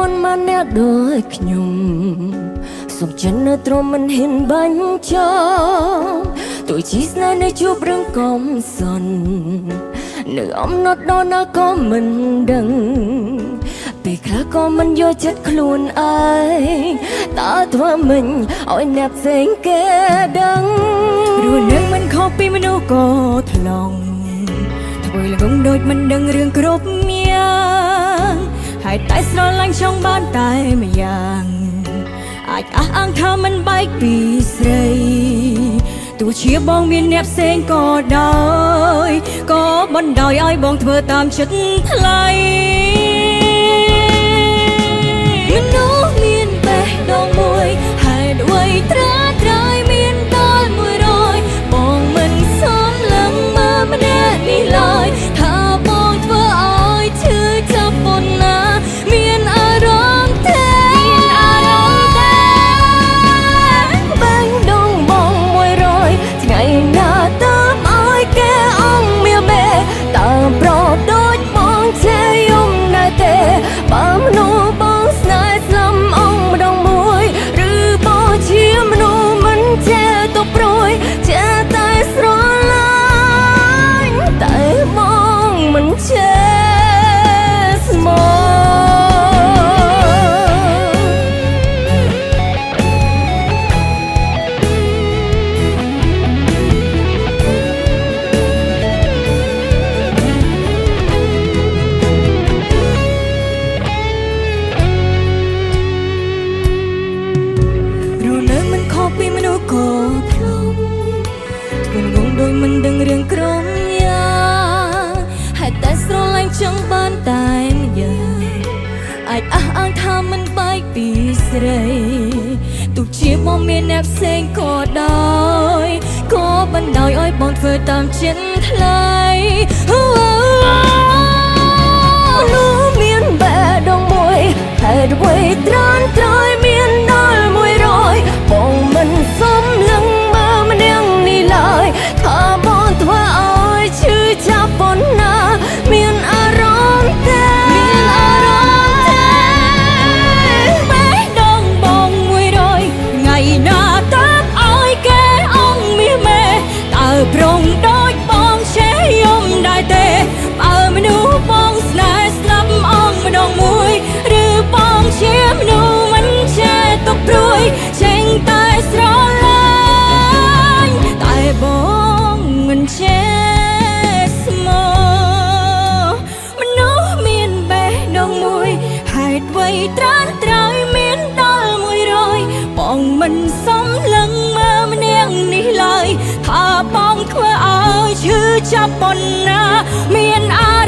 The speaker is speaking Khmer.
នមកអ្នកដូចខ្ញុំសុំចិននៅទ្រមមិនហ៊ានបាញ់ចោលទោះជាស្នេហ៍នៅជួបរឿងកំសន់នៅអំណត់ដល់ណាក៏មិនដឹងពេលខ្លះក៏មិនយកចិត្តខ្លួនឯងតើធ្វើមិនឲ្យអ្នកផ្សេងគេដឹងរស់នៅមិនខុសពីមនុស្សក៏ថ្លង់ធ្វើល្ងងដូចមិនដឹងរឿងគ្រប់យ៉ាងហើយតែស្រឡាញ់ចង់បានតែម្យ៉ាងអាចអះអាងថាមិនបែកពីស្រីទោះជាបងមានអ្នកផ្សេងក៏ដោយក៏បណ្ដោយឲ្យបងធ្វើតាមចិត្តថ្លៃមនុស្សមានបេះដូងមួយហេតុអ្វីត្រាត្រៃមានដល់100បងមិនសមលឹងមកម្នាក់នេះឡើយថាបងធ្វើឲ្យឈឺចាប់ប៉ុណ្ណាមានអារម្មណ៍ទេបាញ់ដងបង100ថ្ងៃណាទៅឲ្យគេអងមាមេតើប្រដូចបងជាយំណាស់ទេបើមនុស្សបងស្នេហ៍ស្លំអងម្ដងមួយឬបងជាមនុស្សមិនចេះទៅព្រួយចេះតែស្រឡាញ់តែបងមិនចេះស្មោះពីមនុស្សក៏ធ្លុំធ្វើងងដោយមិនដឹងរឿងក្រុមយ៉ាងហើយតែស្រឡាញ់ចង់បានតែម្យ៉ាងអាចអះអាងថាមិនបែកពីស្រីទោះជាបងមានអ្នកផ្សេងក៏ដោយក៏បណ្ដោយឲ្យបងធ្វើតាមចិត្តថ្លៃមនុស្សមានបេះដូងមួយហេតុអ្វីត្រានត្រយមានដល់100បងមិនសមលឹងមើលម្នាក់នេះឡើយថាបងធ្វើឲ្យឈឺចាប់ប៉ុណ្ណាមានអារម្មណ៍ទេបេះដូងបង100ថ្ងៃណាតើឲ្យគេអងមាសមេតើប្រងដូចបងចេះយំដែរទេបើមនុស្សបងស្នេហ៍ស្លាប់អងម្ដងមួយឬបងជាមនុស្សមិនចេះទុកព្រួយចេញតែស្រឡាញ់តែបងមិនចេះស្មោះមនុស្សមានបេះដូងមួយហេតុអ្វីត្រានត្រៃមានដល់100បងមិនសមលឹងមើលម្នាក់នេះឡើយថាបងធ្វើឲ្យឈឺចាប់ប៉ុណ្ណាមានអា